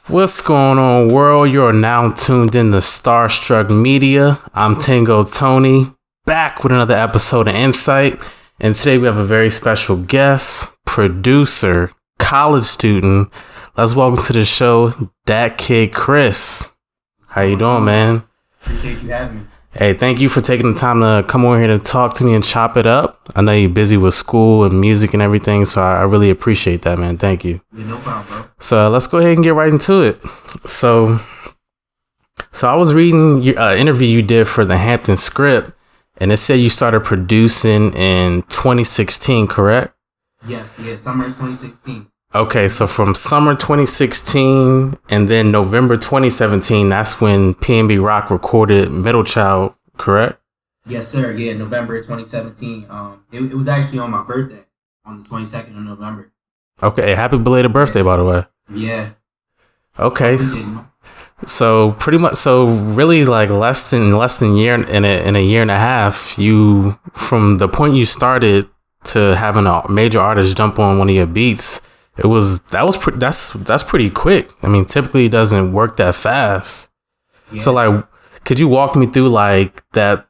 What's going on, world? You're now tuned in to Starstruck Media. I'm Tango Tony, back with another episode of Insight. And today we have a very special guest, producer, college student. Let's welcome to the show, Datkidchris. How you doing, man? Appreciate you having me. Hey, thank you for taking the time to come over here to talk to me and chop it up. I know you're busy with school and music and everything, so I really appreciate that, man. Thank you. Yeah, no problem, bro. So let's go ahead and get right into it. So I was reading your interview you did for the Hampton Script, and it said you started producing in 2016, correct? Yes, summer 2016. Okay, so from summer 2016 and then November 2017, that's when PnB Rock recorded Middle Child, correct? Yes, sir. Yeah, November 2017. It was actually on my birthday, on the 22nd of November. Okay, happy belated birthday, by the way. Yeah. Okay. So pretty much, so really like less than a year in a year and a half, you, from the point you started to having a major artist jump on one of your beats, that's pretty quick. I mean, typically it doesn't work that fast. Yeah. So like, could you walk me through like that,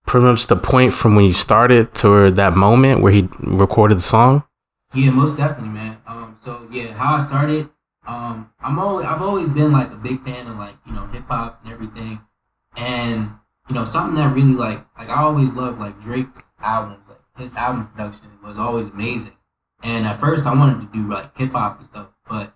pretty much the point from when you started to that moment where he recorded the song? Yeah, most definitely, man. So yeah, how I started, I've always been like a big fan of like, hip hop and everything. And, something that really like I always loved like Drake's albums, like his album production was always amazing. And at first I wanted to do like hip hop and stuff, like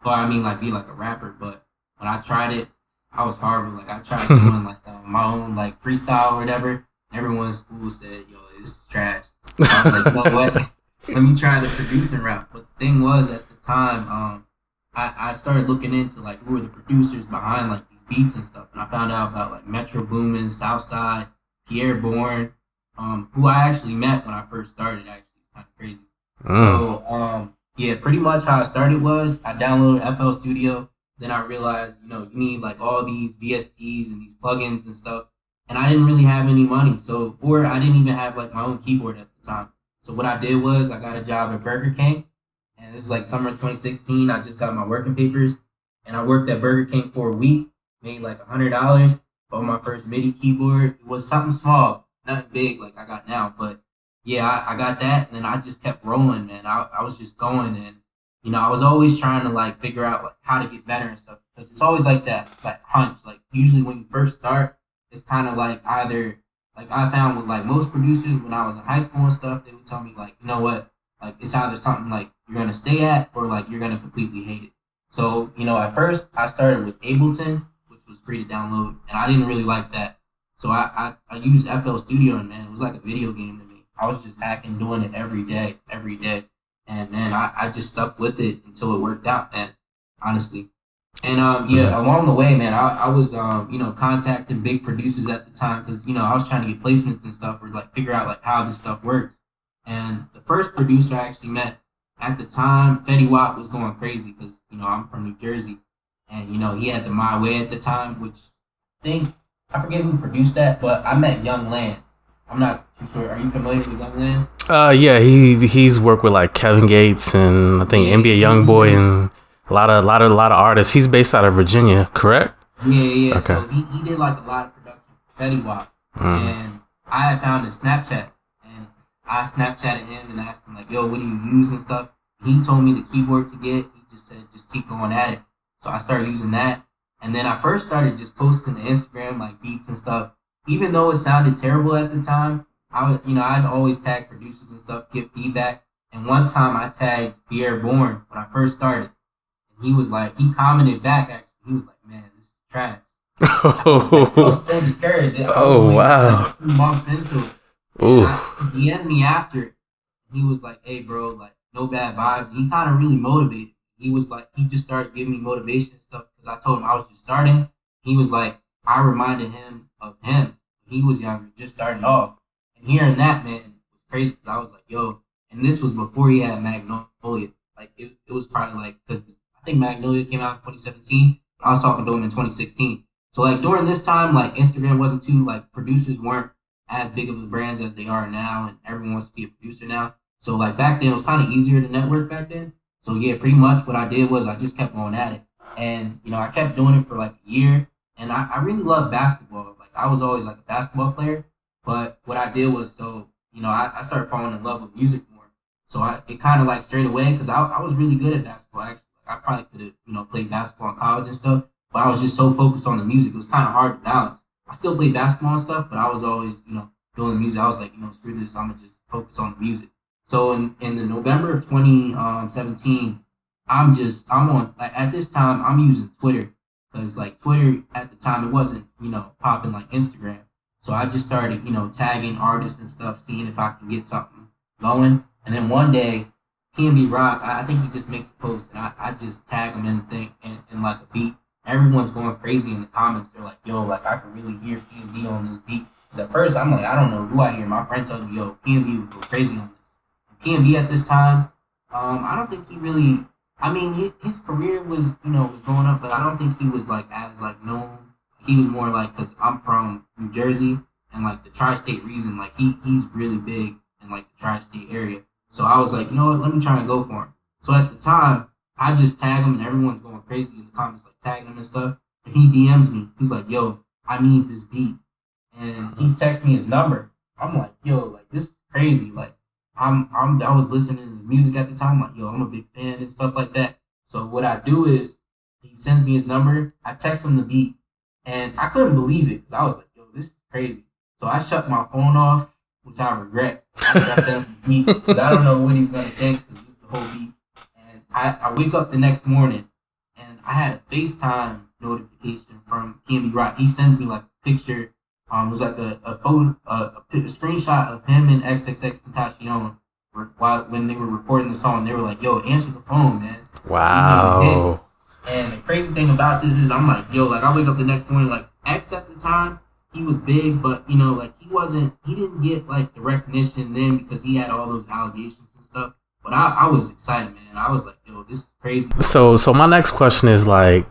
be like a rapper. But when I tried it, I was horrible. Like I tried doing like my own like freestyle or whatever. Everyone in school said, "Yo, this is trash." So I was like, "You know what? Let me try the producing route." But the thing was, at the time, I started looking into like who were the producers behind like these beats and stuff, and I found out about like Metro Boomin, Southside, Pierre Bourne, who I actually met when I first started. Actually, it's kind of crazy. So, yeah, pretty much how I started was I downloaded FL Studio. Then I realized, you need like all these VSTs and these plugins and stuff. And I didn't really have any money. Or I didn't even have like my own keyboard at the time. So what I did was I got a job at Burger King. And it was like summer 2016. I just got my working papers. And I worked at Burger King for a week. Made like $100 on my first MIDI keyboard. It was something small, nothing big like I got now. But yeah, I got that, and then I just kept rolling, man. I was just going, and I was always trying to like figure out like how to get better and stuff, because it's always like that hunch. Like usually when you first start, it's kind of like either like I found with like most producers when I was in high school and stuff, they would tell me like, you know what, like it's either something like you're gonna stay at or like you're gonna completely hate it. So at first I started with Ableton, which was free to download, and I didn't really like that. So I used FL Studio, and man, it was like a video game to me. I was just hacking, doing it every day. And man, I just stuck with it until it worked out, man, honestly. And along the way, man, I was, contacting big producers at the time because, I was trying to get placements and stuff or like figure out like how this stuff works. And the first producer I actually met at the time, Fetty Wap, was going crazy because, I'm from New Jersey. And, he had the My Way at the time, which I forget who produced that, but I met Young Land. I'm not too sure. Are you familiar with Young Land? Yeah, he's worked with like Kevin Gates and I think NBA YoungBoy and a lot of artists. He's based out of Virginia, correct? Yeah. Okay. So he did like a lot of production for Fetty Wap. And I had found his Snapchat, and I Snapchatted him and asked him like, "Yo, what do you use and stuff?" He told me the keyboard to get. He just said, "Just keep going at it." So I started using that, and then I first started just posting to Instagram like beats and stuff. Even though it sounded terrible at the time, I'd always tag producers and stuff, give feedback. And one time I tagged Pierre Bourne when I first started. And he was like, he commented back, actually. He was like, "Man, this is trash." I was still discouraged. Oh, wow. Like 2 months into it. And he DM'd me after it. He was like, "Hey, bro, like, no bad vibes." And he kind of really motivated. He was like, he just started giving me motivation and stuff because I told him I was just starting. He was like, I reminded him of him. He was younger, just starting off. And hearing that, man, was crazy. Because I was like, yo, and this was before he had Magnolia. Like, it was probably like, because I think Magnolia came out in 2017. But I was talking to him in 2016. So, like, during this time, like, Instagram wasn't too, like, producers weren't as big of the brands as they are now. And everyone wants to be a producer now. So, like, back then, it was kind of easier to network back then. So, yeah, pretty much what I did was I just kept going at it. And I kept doing it for like a year, and I really love basketball. Like I was always like a basketball player, but what I did was I started falling in love with music more. So it kind of like straight away because I was really good at basketball. Actually, like, I probably could have played basketball in college and stuff, but I was just so focused on the music. It was kind of hard to balance. I still played basketball and stuff, but I was always doing the music. I was like screw this, I'm gonna just focus on the music. So in the November of 2017, I'm on like at this time I'm using Twitter because like Twitter at the time it wasn't popping like Instagram. So I just started tagging artists and stuff, seeing if I can get something going. And then one day, PnB Rock, I think he just makes a post, and I just tag him in the thing in like a beat. Everyone's going crazy in the comments. They're like, "Yo, like I can really hear PnB on this beat." 'Cause at first I'm like, I don't know who I hear. My friend told me, "Yo, PnB would go crazy on this." PnB at this time, I don't think he really. I mean, his career was going up, but I don't think he was like as like known. He was more like because I'm from New Jersey and like the tri-state region, like he's really big in like the tri-state area. So I was like, you know what, let me try and go for him. So at the time, I just tag him and everyone's going crazy in the comments, like tagging him and stuff. And he DMs me. He's like, yo, I need this beat. And he's texting me his number. I'm like, yo, like this is crazy. Like I was listening to his music at the time, like, yo, I'm a big fan and stuff like that. So what I do is he sends me his number, I text him the beat, and I couldn't believe it because I was like, yo, this is crazy. So I shut my phone off, which I regret after I sent him the beat because I don't know what he's gonna think because this is the whole beat. And I wake up the next morning and I had a FaceTime notification from PnB Rock. He sends me like a picture. It was like a photo, a screenshot of him and XXX Tentacion when they were recording the song. They were like, "Yo, answer the phone, man." We made a hit. Wow. And the crazy thing about this is, I'm like, yo, like I wake up the next morning, like X at the time, he was big, but like he didn't get like the recognition then because he had all those allegations and stuff. But I was excited, man. I was like, yo, this is crazy. So my next question is like,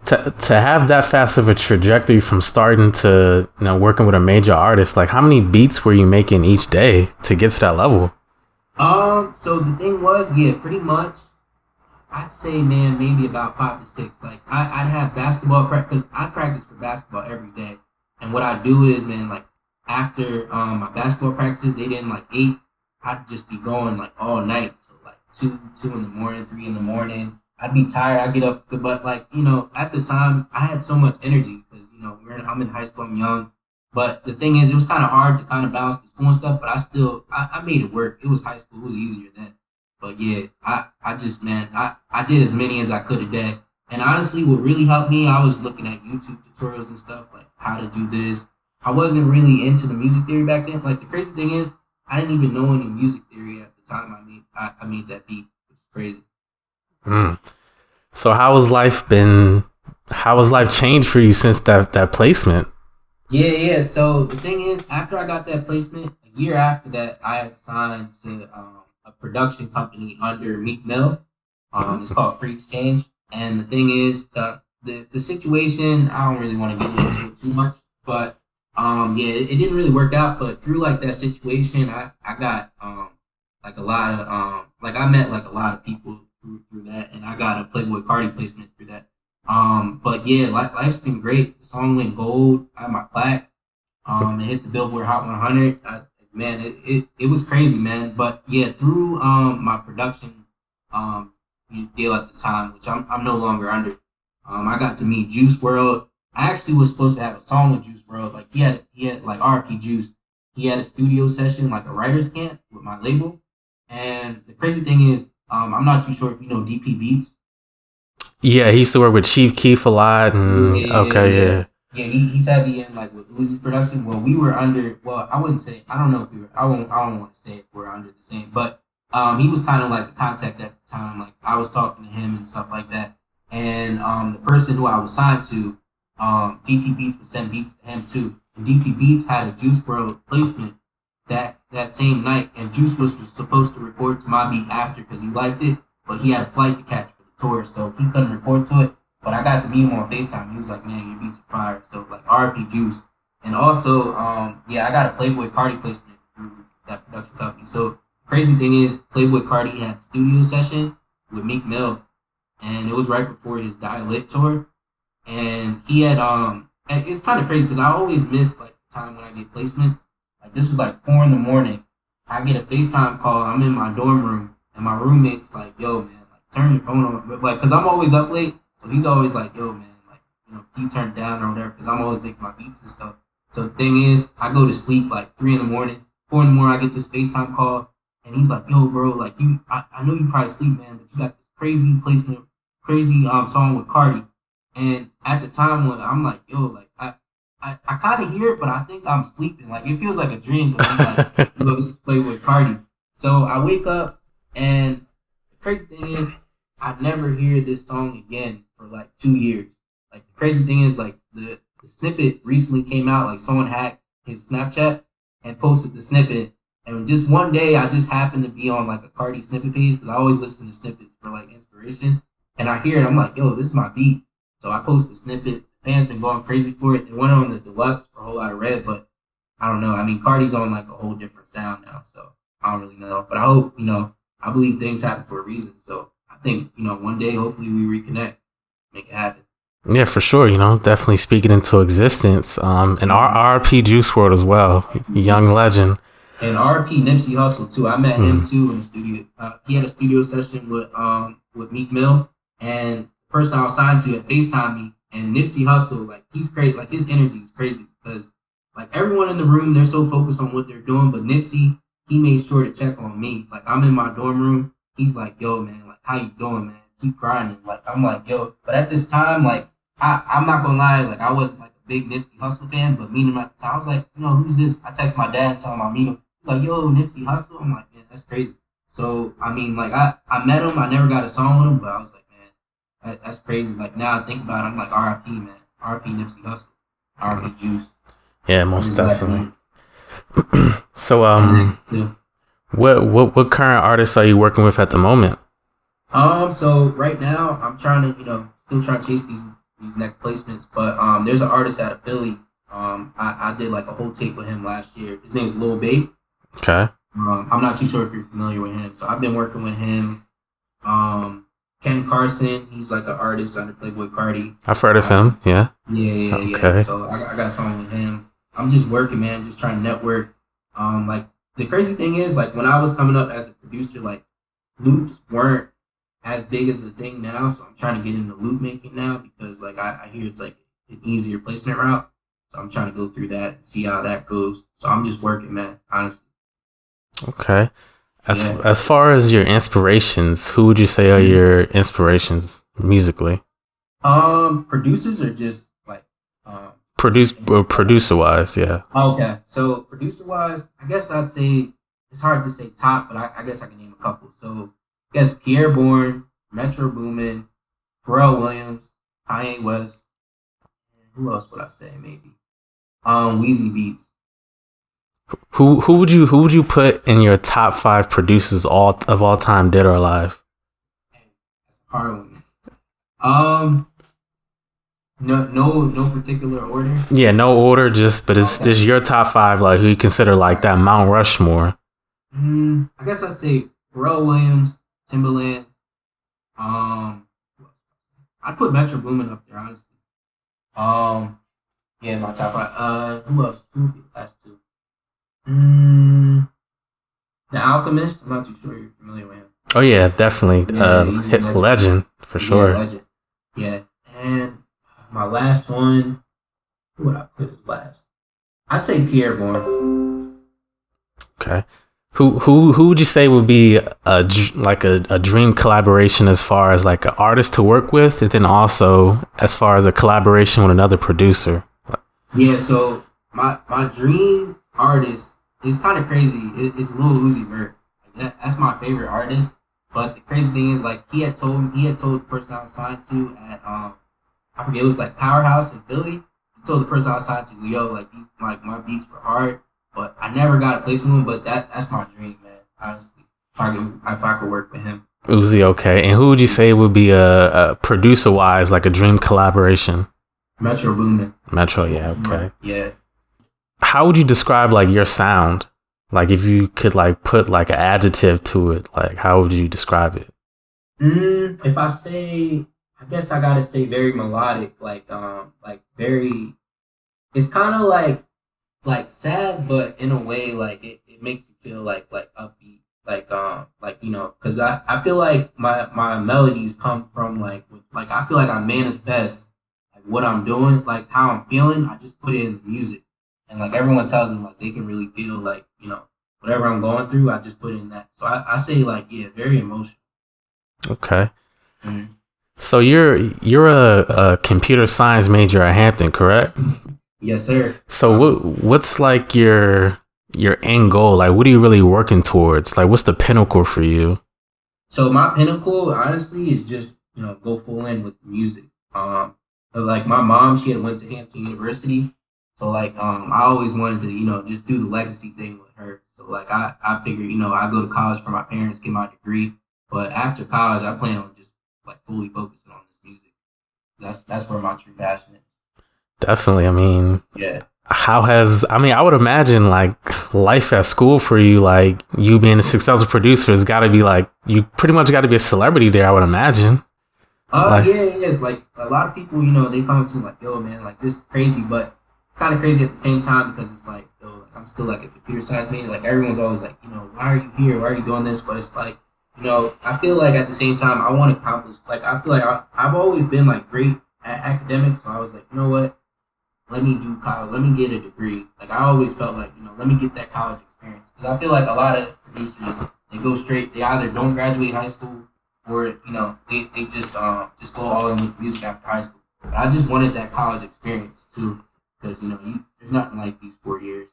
to have that fast of a trajectory from starting to working with a major artist, like how many beats were you making each day to get to that level? So the thing was, yeah, pretty much. I'd say, man, maybe about 5 to 6. Like I'd have basketball practice. I practice for basketball every day, and what I do is, man, like after my basketball practices, they didn't like 8. I'd just be going like all night till like 2 in the morning, 3 in the morning. I'd be tired. I'd get up, but like at the time, I had so much energy because I'm in high school, I'm young. But the thing is, it was kind of hard to kind of balance the school and stuff. But I made it work. It was high school. It was easier then. But yeah, I just man, I did as many as I could a day. And honestly, what really helped me, I was looking at YouTube tutorials and stuff like how to do this. I wasn't really into the music theory back then. Like the crazy thing is, I didn't even know any music theory at the time. I made that beat, which is crazy. Mm. So how has life changed for you since that placement? Yeah. So the thing is, after I got that placement, a year after that, I had signed to a production company under Meek Mill. It's called Free Exchange. And the thing is, the situation, I don't really want to get into it too much, but yeah, it didn't really work out. But through like that situation, I got like a lot of like I met like a lot of people through that, and I got a Playboy Cardi placement through that. But yeah, life's been great. The song went gold. I had my plaque. It hit the Billboard Hot 100. Man, it was crazy, man. But yeah, through my production deal at the time, which I'm no longer under, I got to meet Juice World. I actually was supposed to have a song with Juice World. Like he had like RP Juice. He had a studio session, like a writers camp with my label. And the crazy thing is, I'm not too sure if you know DP Beats. Yeah, he used to work with Chief Keef a lot, and Yeah. Yeah, he's heavy in like with Uzi's production. Well, we were under. Well, I wouldn't say. I don't know if we were. I won't. I don't want to say if we're under the same. But he was kind of like a contact at the time. Like I was talking to him and stuff like that. And the person who I was signed to, DP Beats would send beats to him too. And DP Beats had a Juice World placement that same night, and Juice was supposed to record to my beat after because he liked it, but he had a flight to catch for the tour, so he couldn't record to it. But I got to meet him on FaceTime. He was like, "Man, your beats are fire." So like RP Juice, and also yeah, I got a Playboy Cardi placement through that production company. So crazy thing is, Playboy Cardi had a studio session with Meek Mill, and it was right before his Die Lit tour. And he had and it's kind of crazy because I always miss like the time when I get placements. Like this was like 4 in the morning. I get a FaceTime call. I'm in my dorm room, and my roommate's like, "Yo, man, like turn your phone on." But, like, cause I'm always up late, so he's always like, "Yo, man, like can you turn it down or whatever?" Because I'm always making my beats and stuff. So the thing is, I go to sleep like 3 in the morning. 4 in the morning, I get this FaceTime call, and he's like, "Yo, bro, like I know you probably sleep, man, but you got this crazy placement, crazy song with Cardi." And at the time when I'm like, "Yo, like I kind of hear it, but I think I'm sleeping. Like it feels like a dream." But I'm like, let's play with Cardi. So I wake up, and the crazy thing is, I never hear this song again for like 2 years. Like the crazy thing is, like the snippet recently came out. Like someone hacked his Snapchat and posted the snippet. And just one day, I just happened to be on like a Cardi snippet page because I always listen to snippets for like inspiration. And I hear it, I'm like, "Yo, this is my beat." So I post the snippet. Fans been going crazy for it. They went on the deluxe for a whole lot of red, but I don't know. I mean, Cardi's on like a whole different sound now, so I don't really know. But I hope, I believe things happen for a reason. So I think, one day, hopefully, we reconnect, make it happen. Yeah, for sure. Definitely speak it into existence. And RP Juice WRLD as well, young legend. And RP Nipsey Hussle too. I met him too in the studio. He had a studio session with Meek Mill, and the person I was signed to had FaceTime me. And Nipsey Hussle, like he's crazy. Like his energy is crazy because like everyone in the room, they're so focused on what they're doing. But Nipsey, he made sure to check on me. Like I'm in my dorm room. He's like, "Yo, man, like how you doing, man? Keep grinding." Like I'm like, "Yo," but at this time, like I'm not gonna lie, like I wasn't like a big Nipsey Hussle fan, but meeting him at the time, I was like, "Who's this?" I text my dad and tell him I meet him. He's like, "Yo, Nipsey Hussle." I'm like, "Man, that's crazy." So I mean, like I met him. I never got a song with him, but I was like, "Man, that's crazy." Like now I think about it, I'm like, "R.I.P. man, R.I.P. Nipsey Hussle, R.I.P. Juice." Yeah, most definitely. So what current artists are you working with at the moment? So right now I'm trying to, still trying to chase these next placements. But there's an artist out of Philly. I did like a whole tape with him last year. His name's Lil Babe. Okay. I'm not too sure if you're familiar with him. So I've been working with him. Ken Carson, he's like an artist under Playboy Cardi. I've heard of him. Yeah. Yeah. Okay. So I got a song with him. I'm just working, man. Just trying to network. Like the crazy thing is, like when I was coming up as a producer, like loops weren't as big as the thing now. So I'm trying to get into loop making now because like I hear it's like an easier placement route. So I'm trying to go through that and see how that goes. So I'm just working, man. Honestly. Okay. As far as your inspirations, who would you say are your inspirations musically? Producers or just like producer wise, yeah. Okay, so producer wise, I guess I'd say it's hard to say top, but I guess I can name a couple. So I guess Pierre Bourne, Metro Boomin, Pharrell Williams, Kanye West, and who else would I say maybe? Weezy Beats. Who would you put in your top 5 producers of all time, dead or alive? That's a hard one. No particular order. Yeah, no order. But it's just your top 5, like who you consider like that Mount Rushmore. I guess I'd say Pharrell Williams, Timbaland. I'd put Metro Boomin up there honestly. Yeah, my top 5. Who else? Who would be the last 2? The Alchemist. I'm not too sure you're familiar with him. Oh yeah, definitely. Hip legend for sure. Legend. Yeah, and my last one. Who would I put as last? I'd say Pierre Bourne. Okay. Who would you say would be a dream collaboration as far as like an artist to work with, and then also as far as a collaboration with another producer? Yeah, so my dream artist is kind of crazy. It's Lil Uzi Vert. That's my favorite artist. But the crazy thing is, like he had told the person I was signed to at I forget, it was like Powerhouse in Philly. He told the person I was signed to, "Yo, like these like my beats were hard." But I never got a placement with him, but that's my dream, man. Honestly, if I could work with him. Uzi, okay. And who would you say would be a producer wise, like a dream collaboration? Metro Boomin. Metro, yeah, okay. Yeah. How would you describe like your sound? Like if you could like put like an adjective to it, like how would you describe it? If I say, I guess I gotta say very melodic, like very. It's kind of like sad, but in a way, like it makes you feel like upbeat, like because I feel like my melodies come from like I feel like I manifest like what I'm doing, like how I'm feeling. I just put it in the music, and like everyone tells me like they can really feel like whatever I'm going through. I just put it in that. So I say like yeah, very emotional. Okay. Mhm. So you're a computer science major at Hampton, correct? Yes, sir. So what's like your end goal? Like, what are you really working towards? Like, what's the pinnacle for you? So my pinnacle, honestly, is just go full in with music. But, like my mom, she had went to Hampton University, so like I always wanted to just do the legacy thing with her. So like I figured I go to college for my parents, get my degree, but after college, I plan on just like fully focusing on this music. That's where my true passion is. Definitely. I mean, Yeah. I mean, I would imagine like life at school for you, like you being a successful producer has got to be like, you pretty much got to be a celebrity there, I would imagine. Like, Yeah, it is. Like a lot of people, they come up to me like, "Yo, man, like this is crazy," but it's kind of crazy at the same time because it's like, yo, like, I'm still like a computer science major. Like everyone's always like, why are you here? Why are you doing this? But it's like, I feel like at the same time, I want to accomplish. Like I feel like I've always been like great at academics, so I was like, you know what? Let me do college. Let me get a degree. Like I always felt like, let me get that college experience because I feel like a lot of producers they go straight. They either don't graduate high school or they just go all in with music after high school. But I just wanted that college experience too because there's nothing like these 4 years.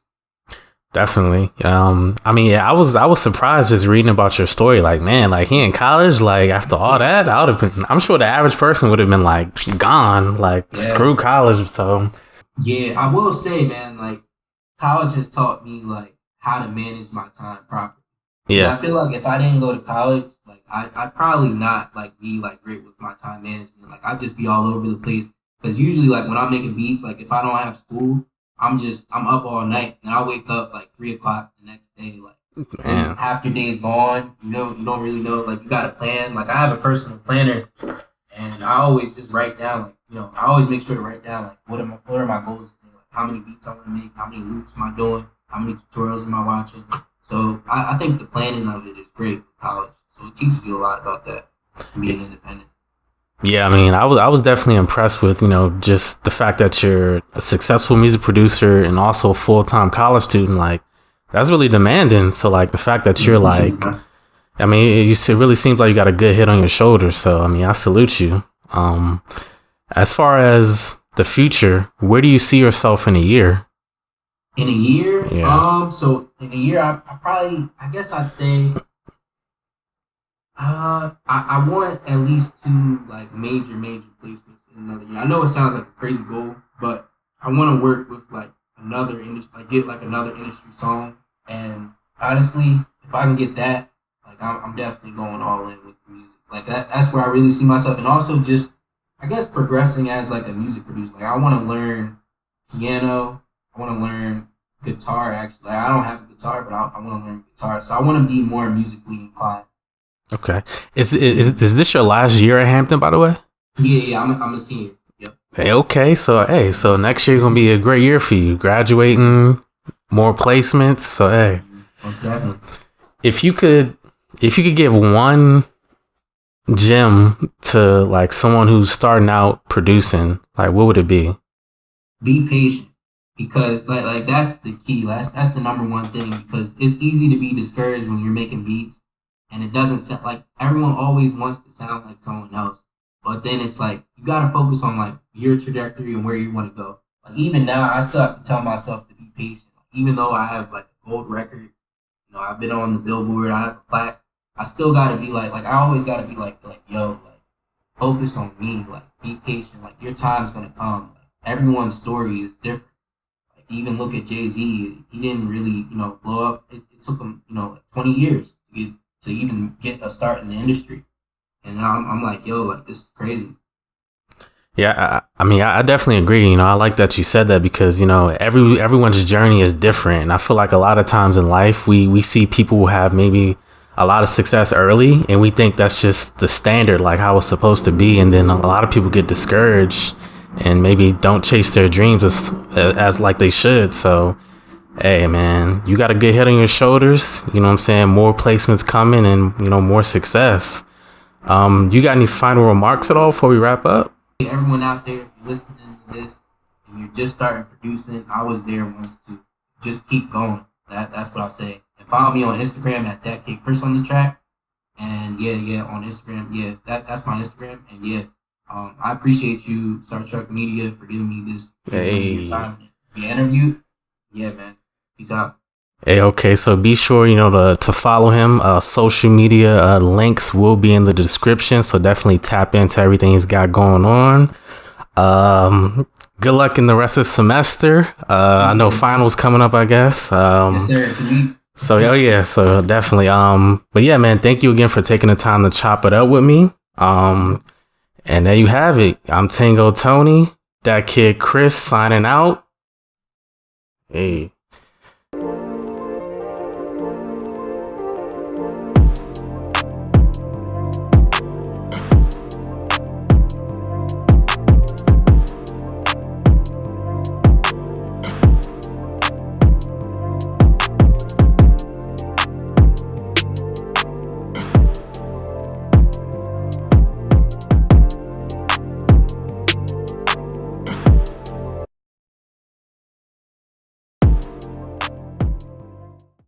definitely. I mean, yeah, I was surprised just reading about your story. Like, man, like he in college, like after all that, I would have been. I'm sure the average person would have been like gone, like Yeah, screw college. So yeah. I will say, man, like college has taught me like how to manage my time properly. Because yeah, I feel like if I didn't go to college, like I'd probably not like be like great with my time management. Like I'd just be all over the place. Because usually, like when I'm making beats, like if I don't have school, I'm up all night, and I wake up like 3 o'clock the next day. Like then man. half your day's gone. You don't really know. Like you got to plan. Like I have a personal planner, and I always just write down. Like I always make sure to write down like what are my goals? Like how many beats I want to make, how many loops am I doing, how many tutorials am I watching. So I think the planning of it is great with college. So it teaches you a lot about that and being independent. Yeah, I mean, I was definitely impressed with, just the fact that you're a successful music producer and also a full-time college student. Like, that's really demanding. So, like, the fact that Yeah, you're appreciate like, it, man. I mean, it really seems like you got a good hit on your shoulder. So, I mean, I salute you. Um, as far as the future, where do you see yourself in a year? In a year, Yeah. so in a year, I probably, I guess I'd say, I want at least two like major placements in another year. I know it sounds like a crazy goal, but I want to work with like another industry, like get like another industry song. And honestly, if I can get that, like I'm definitely going all in with the music. Like that's where I really see myself, and also just I guess progressing as like a music producer. Like I want to learn piano. I want to learn guitar. Actually, like, I don't have a guitar, but I want to learn guitar. So I want to be more musically inclined. Okay. Is this your last year at Hampton, by the way? Yeah, yeah, I'm a senior. Yep. Hey, okay. So next year gonna be a great year for you. Graduating, more placements. So, hey, Most definitely. if you could, if you could give one gem to like someone who's starting out producing, like what would it be? Be patient because like that's the key. That's the number one thing because it's easy to be discouraged when you're making beats and it doesn't sound like everyone always wants to sound like someone else. But then it's like you gotta focus on like your trajectory and where you want to go. Like even now, I still have to tell myself to be patient. Like, even though I have like a gold record, I've been on the Billboard, I have a plaque. I still gotta be like I always gotta be like yo, like focus on me, like be patient, like your time's gonna come. Like, everyone's story is different. Like even look at Jay-Z, he didn't really, blow up. It took him, like 20 years to even get a start in the industry. And now I'm like, yo, like this is crazy. Yeah, I mean, I definitely agree. I like that you said that because everyone's journey is different, and I feel like a lot of times in life we see people who have maybe a lot of success early, and we think that's just the standard, like how it's supposed to be. And then a lot of people get discouraged and maybe don't chase their dreams as like they should. So, hey, man, you got a good head on your shoulders. You know what I'm saying? More placements coming and, you know, more success. You got any final remarks at all before we wrap up? Everyone out there, if you're listening to this and you're just starting producing, I was there once too. Just keep going. That's what I'll say. And follow me on Instagram at Datkidchris on the track. And yeah, on Instagram, yeah, that's my Instagram. And yeah, I appreciate you, Starstruck Media, for giving me this your time to be interviewed. Yeah, man. Peace out. Hey, okay, so be sure, you know, to follow him. Social media links will be in the description, so definitely tap into everything he's got going on. Good luck in the rest of the semester. I know finals coming up, I guess. Yes, sir. 2 weeks. So, yeah, so definitely. But yeah, man, thank you again for taking the time to chop it up with me. And there you have it. I'm Tango Tony, Datkidchris signing out. Hey.